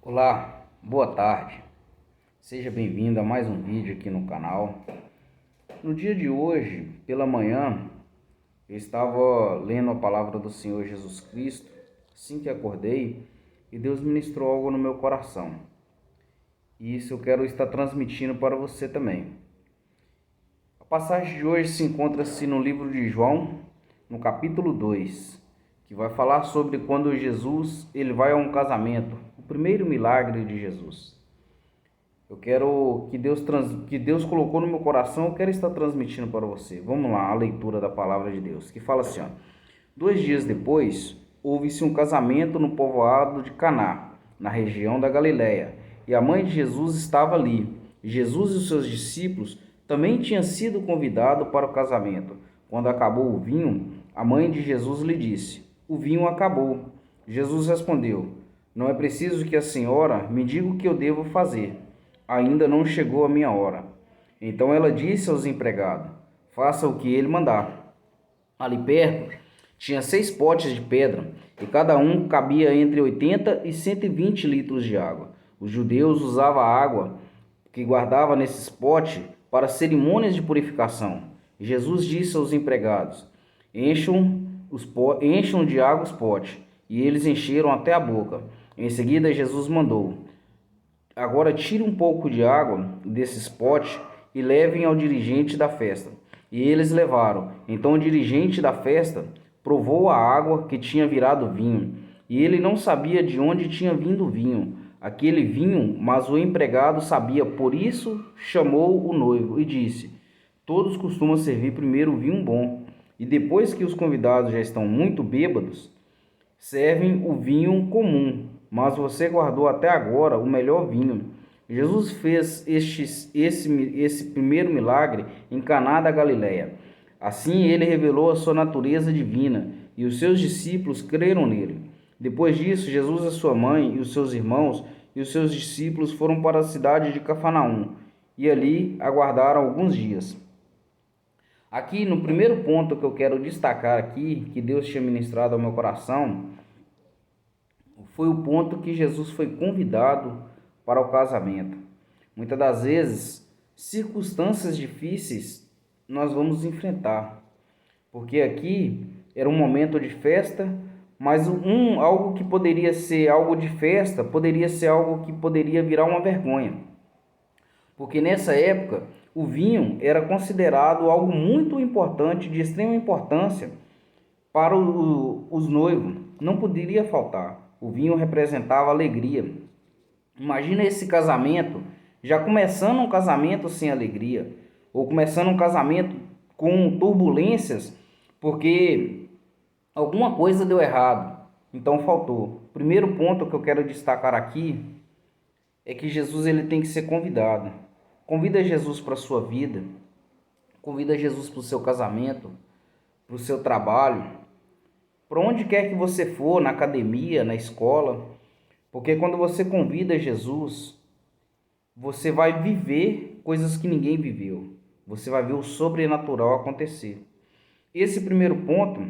Olá, boa tarde. Seja bem-vindo a mais um vídeo aqui no canal. No dia de hoje, pela manhã, eu estava lendo a palavra do Senhor Jesus Cristo, assim que acordei, e Deus ministrou algo no meu coração. E isso eu quero estar transmitindo para você também. A passagem de hoje se encontra-se no livro de João, no capítulo 2, que vai falar sobre quando Jesus ele vai a um casamento, o primeiro milagre de Jesus. Eu quero que Deus colocou no meu coração, eu quero estar transmitindo para você. Vamos lá, a leitura da palavra de Deus, que fala assim, ó. 2 dias depois, houve-se um casamento no povoado de Caná, na região da Galiléia, e a mãe de Jesus estava ali. Jesus e os seus discípulos também tinham sido convidados para o casamento. Quando acabou o vinho, a mãe de Jesus lhe disse: "O vinho acabou." Jesus respondeu: "Não é preciso que a senhora me diga o que eu devo fazer. Ainda não chegou a minha hora." Então ela disse aos empregados: "Faça o que ele mandar." Ali perto tinha 6 potes de pedra, e cada um cabia entre 80 e 120 litros de água. Os judeus usavam a água que guardava nesses potes para cerimônias de purificação. Jesus disse aos empregados: encham de água os potes. E eles encheram até a boca. Em seguida, Jesus mandou: "Agora tire um pouco de água desses potes e levem ao dirigente da festa." E eles levaram. Então o dirigente da festa provou a água que tinha virado vinho, e ele não sabia de onde tinha vindo o vinho, aquele vinho, mas o empregado sabia, por isso chamou o noivo e disse: "Todos costumam servir primeiro o vinho bom, e depois que os convidados já estão muito bêbados, servem o vinho comum, mas você guardou até agora o melhor vinho." Jesus fez esse primeiro milagre em Caná da Galileia. Assim ele revelou a sua natureza divina, e os seus discípulos creram nele. Depois disso, Jesus, a sua mãe e os seus irmãos e os seus discípulos foram para a cidade de Cafarnaum, e ali aguardaram alguns dias. Aqui, no primeiro ponto que eu quero destacar aqui, que Deus tinha ministrado ao meu coração, foi o ponto que Jesus foi convidado para o casamento. Muitas das vezes, circunstâncias difíceis nós vamos enfrentar, porque aqui era um momento de festa, mas algo que poderia ser algo de festa, poderia ser algo que poderia virar uma vergonha. Porque nessa época, o vinho era considerado algo muito importante, de extrema importância para os noivos. Não poderia faltar. O vinho representava alegria. Imagina esse casamento, já começando um casamento sem alegria, ou começando um casamento com turbulências, porque alguma coisa deu errado, então faltou. Primeiro ponto que eu quero destacar aqui é que Jesus ele tem que ser convidado. Convida Jesus para a sua vida, convida Jesus para o seu casamento, para o seu trabalho, para onde quer que você for, na academia, na escola, porque quando você convida Jesus, você vai viver coisas que ninguém viveu, você vai ver o sobrenatural acontecer. Esse primeiro ponto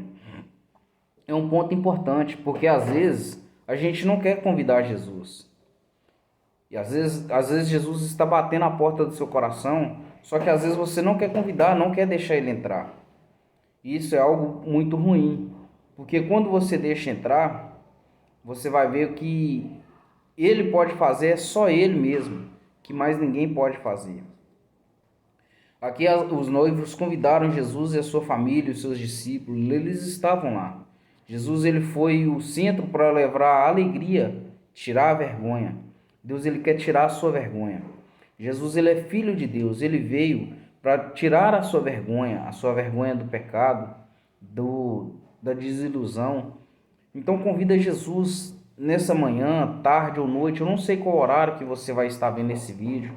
é um ponto importante, porque às vezes a gente não quer convidar Jesus. E às vezes Jesus está batendo a porta do seu coração, só que às vezes você não quer convidar, não quer deixar ele entrar. E isso é algo muito ruim, porque quando você deixa entrar, você vai ver o que ele pode fazer, é só ele mesmo, que mais ninguém pode fazer. Aqui os noivos convidaram Jesus e a sua família, os seus discípulos, eles estavam lá. Jesus ele foi o centro para levar a alegria, tirar a vergonha. Deus ele quer tirar a sua vergonha. Jesus ele é filho de Deus, ele veio para tirar a sua vergonha do pecado, da desilusão. Então convida Jesus nessa manhã, tarde ou noite, eu não sei qual horário que você vai estar vendo esse vídeo,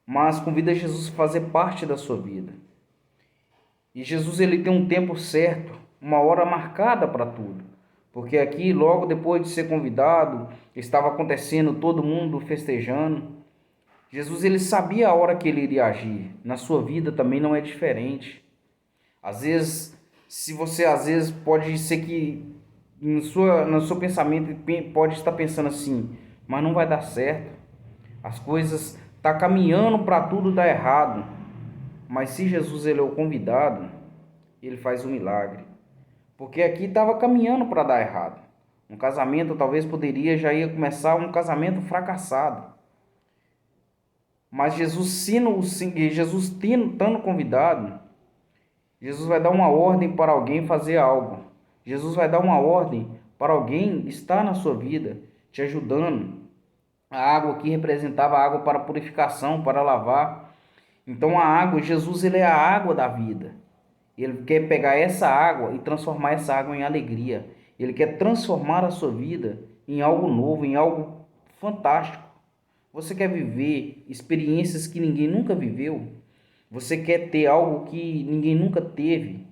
mas convida Jesus a fazer parte da sua vida. E Jesus ele tem um tempo certo, uma hora marcada para tudo. Porque aqui, logo depois de ser convidado, estava acontecendo todo mundo festejando. Jesus ele sabia a hora que ele iria agir. Na sua vida também não é diferente. Às vezes, pode ser que no seu pensamento pode estar pensando assim: mas não vai dar certo. As coisas tá caminhando para tudo dar errado. Mas se Jesus ele é o convidado, ele faz um milagre. Porque aqui estava caminhando para dar errado. Um casamento talvez poderia já ia começar um casamento fracassado. Mas Jesus estando convidado, Jesus vai dar uma ordem para alguém fazer algo. Jesus vai dar uma ordem para alguém estar na sua vida, te ajudando. A água aqui representava a água para purificação, para lavar. Então a água, Jesus ele é a água da vida. Ele quer pegar essa água e transformar essa água em alegria. Ele quer transformar a sua vida em algo novo, em algo fantástico. Você quer viver experiências que ninguém nunca viveu? Você quer ter algo que ninguém nunca teve?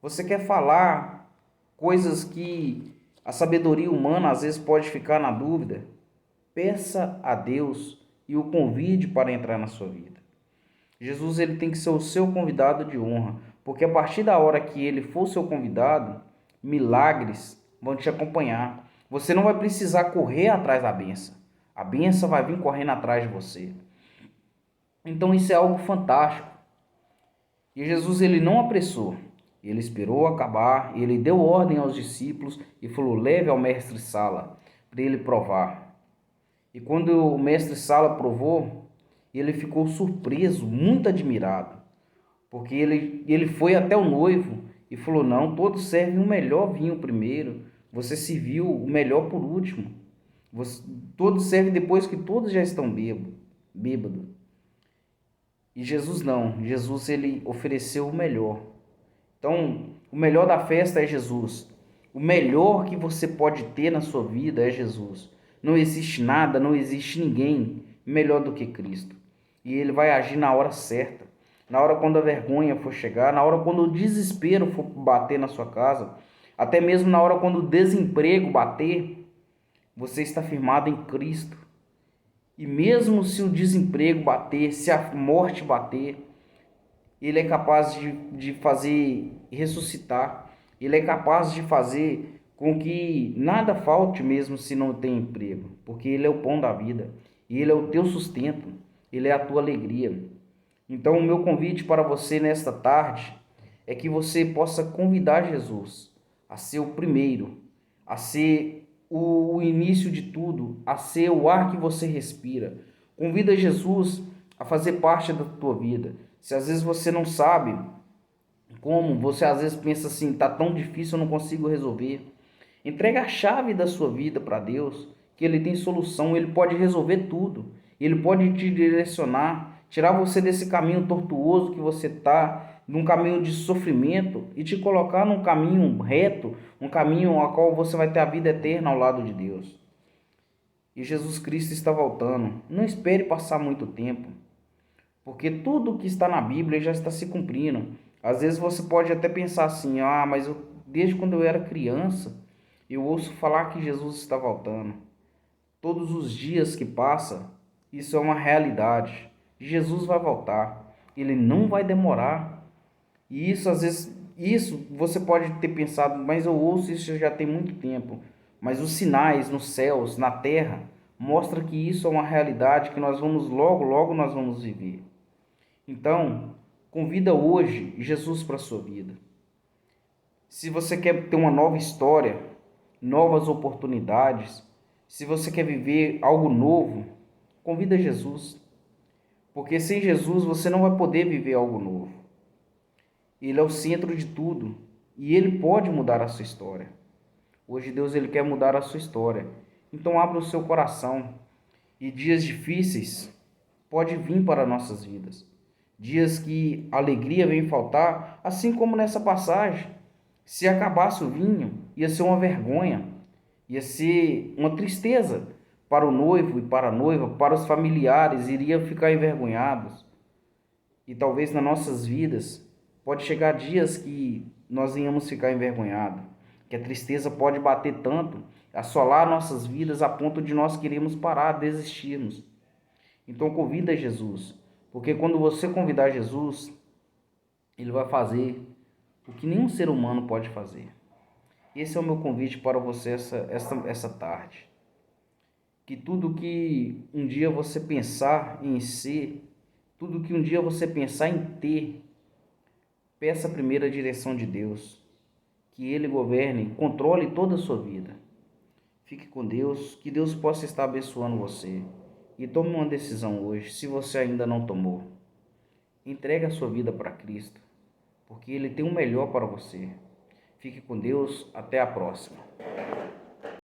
Você quer falar coisas que a sabedoria humana às vezes pode ficar na dúvida? Peça a Deus e o convide para entrar na sua vida. Jesus ele tem que ser o seu convidado de honra, porque a partir da hora que ele for o seu convidado, milagres vão te acompanhar. Você não vai precisar correr atrás da bênção. A bênção vai vir correndo atrás de você. Então isso é algo fantástico. E Jesus ele não apressou. Ele esperou acabar, ele deu ordem aos discípulos e falou: leve ao mestre Sala para ele provar. E quando o mestre Sala provou, ele ficou surpreso, muito admirado, porque ele foi até o noivo e falou: não, todos servem o melhor vinho primeiro, você serviu o melhor por último, todos servem depois que todos já estão bêbados. E Jesus não, Jesus ele ofereceu o melhor. Então, o melhor da festa é Jesus. O melhor que você pode ter na sua vida é Jesus. Não existe nada, não existe ninguém melhor do que Cristo. E ele vai agir na hora certa. Na hora quando a vergonha for chegar, na hora quando o desespero for bater na sua casa, até mesmo na hora quando o desemprego bater, você está firmado em Cristo. E mesmo se o desemprego bater, se a morte bater, ele é capaz de fazer ressuscitar. Ele é capaz de fazer com que nada falte mesmo se não tem emprego. Porque ele é o pão da vida. E ele é o teu sustento. Ele é a tua alegria. Então o meu convite para você nesta tarde é que você possa convidar Jesus a ser o primeiro, a ser o início de tudo, a ser o ar que você respira. Convida Jesus a fazer parte da tua vida. Se às vezes você não sabe como, você às vezes pensa assim, tá tão difícil, eu não consigo resolver. Entrega a chave da sua vida para Deus, que Ele tem solução, Ele pode resolver tudo. Ele pode te direcionar, tirar você desse caminho tortuoso que você está, num caminho de sofrimento e te colocar num caminho reto, um caminho ao qual você vai ter a vida eterna ao lado de Deus. E Jesus Cristo está voltando. Não espere passar muito tempo, porque tudo que está na Bíblia já está se cumprindo. Às vezes você pode até pensar assim, mas desde quando eu era criança, eu ouço falar que Jesus está voltando. Todos os dias que passa, isso é uma realidade. Jesus vai voltar. Ele não vai demorar. E isso, às vezes, isso você pode ter pensado, mas eu ouço isso já tem muito tempo. Mas os sinais nos céus, na terra, mostram que isso é uma realidade que nós vamos logo nós vamos viver. Então, convida hoje Jesus para a sua vida. Se você quer ter uma nova história, novas oportunidades, se você quer viver algo novo, convida Jesus. Porque sem Jesus você não vai poder viver algo novo. Ele é o centro de tudo e ele pode mudar a sua história. Hoje Deus ele quer mudar a sua história. Então abra o seu coração. E dias difíceis pode vir para nossas vidas. Dias que a alegria vem faltar, assim como nessa passagem. Se acabasse o vinho, ia ser uma vergonha, ia ser uma tristeza para o noivo e para a noiva, para os familiares, iriam ficar envergonhados. E talvez nas nossas vidas pode chegar dias que nós venhamos ficar envergonhados, que a tristeza pode bater tanto, assolar nossas vidas a ponto de nós queremos parar, desistirmos. Então convida Jesus, porque quando você convidar Jesus, Ele vai fazer o que nenhum ser humano pode fazer. Esse é o meu convite para você essa tarde. que tudo que um dia você pensar em ser, tudo que um dia você pensar em ter, peça primeiro a direção de Deus, que Ele governe, controle toda a sua vida. Fique com Deus, que Deus possa estar abençoando você. E tome uma decisão hoje, se você ainda não tomou. Entregue a sua vida para Cristo, porque Ele tem o melhor para você. Fique com Deus, até a próxima.